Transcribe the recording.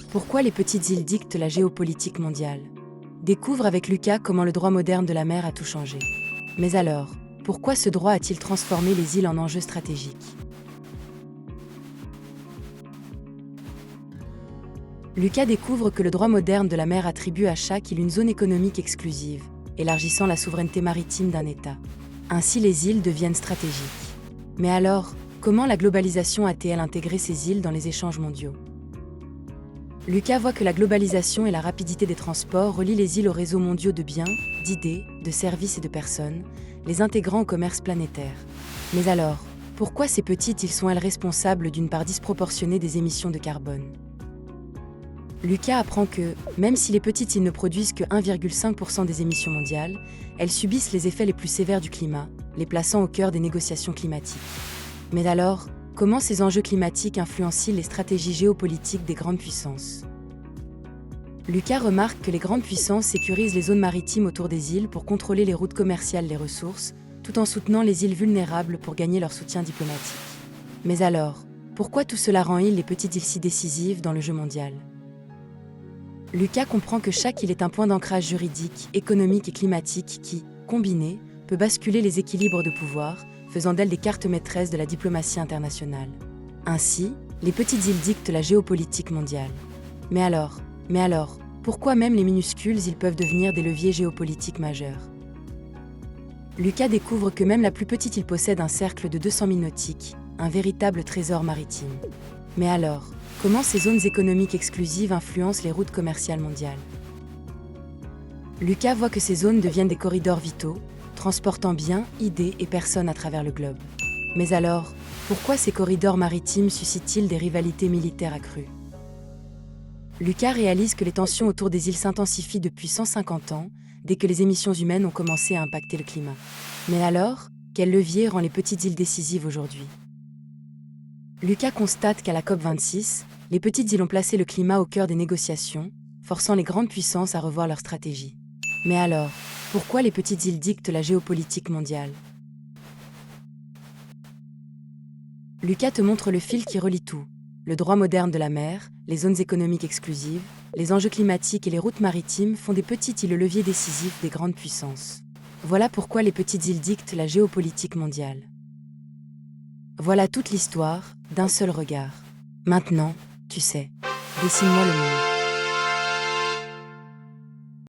Pourquoi les petites îles dictent la géopolitique mondiale? Découvre avec Lucas comment le droit moderne de la mer a tout changé. Mais alors, pourquoi ce droit a-t-il transformé les îles en enjeux stratégiques? Lucas découvre que le droit moderne de la mer attribue à chaque île une zone économique exclusive, élargissant la souveraineté maritime d'un État. Ainsi, les îles deviennent stratégiques. Mais alors, comment la globalisation a-t-elle intégré ces îles dans les échanges mondiaux? Lucas voit que la globalisation et la rapidité des transports relient les îles aux réseaux mondiaux de biens, d'idées, de services et de personnes, les intégrant au commerce planétaire. Mais alors, pourquoi ces petites îles sont-elles responsables d'une part disproportionnée des émissions de carbone? Lucas apprend que, même si les petites îles ne produisent que 1,5% des émissions mondiales, elles subissent les effets les plus sévères du climat, les plaçant au cœur des négociations climatiques. Mais alors, comment ces enjeux climatiques influencent-ils les stratégies géopolitiques des grandes puissances? Lucas remarque que les grandes puissances sécurisent les zones maritimes autour des îles pour contrôler les routes commerciales et les ressources, tout en soutenant les îles vulnérables pour gagner leur soutien diplomatique. Mais alors, pourquoi tout cela rend-il les petites îles si décisives dans le jeu mondial? Lucas comprend que chaque île est un point d'ancrage juridique, économique et climatique qui, combiné, peut basculer les équilibres de pouvoir, faisant d'elles des cartes maîtresses de la diplomatie internationale. Ainsi, les petites îles dictent la géopolitique mondiale. Mais alors, pourquoi même les minuscules îles peuvent devenir des leviers géopolitiques majeurs? Lucas découvre que même la plus petite île possède un cercle de 200 milles nautiques, un véritable trésor maritime. Mais alors, comment ces zones économiques exclusives influencent les routes commerciales mondiales? Lucas voit que ces zones deviennent des corridors vitaux, transportant biens, idées et personnes à travers le globe. Mais alors, pourquoi ces corridors maritimes suscitent-ils des rivalités militaires accrues? Lucas réalise que les tensions autour des îles s'intensifient depuis 150 ans, dès que les émissions humaines ont commencé à impacter le climat. Mais alors, quel levier rend les petites îles décisives aujourd'hui? Lucas constate qu'à la COP26, les petites îles ont placé le climat au cœur des négociations, forçant les grandes puissances à revoir leur stratégie. Mais alors, pourquoi les petites îles dictent la géopolitique mondiale? Lucas te montre le fil qui relie tout. Le droit moderne de la mer, les zones économiques exclusives, les enjeux climatiques et les routes maritimes font des petites îles le levier décisif des grandes puissances. Voilà pourquoi les petites îles dictent la géopolitique mondiale. Voilà toute l'histoire, d'un seul regard. Maintenant, tu sais. Dessine-moi le monde.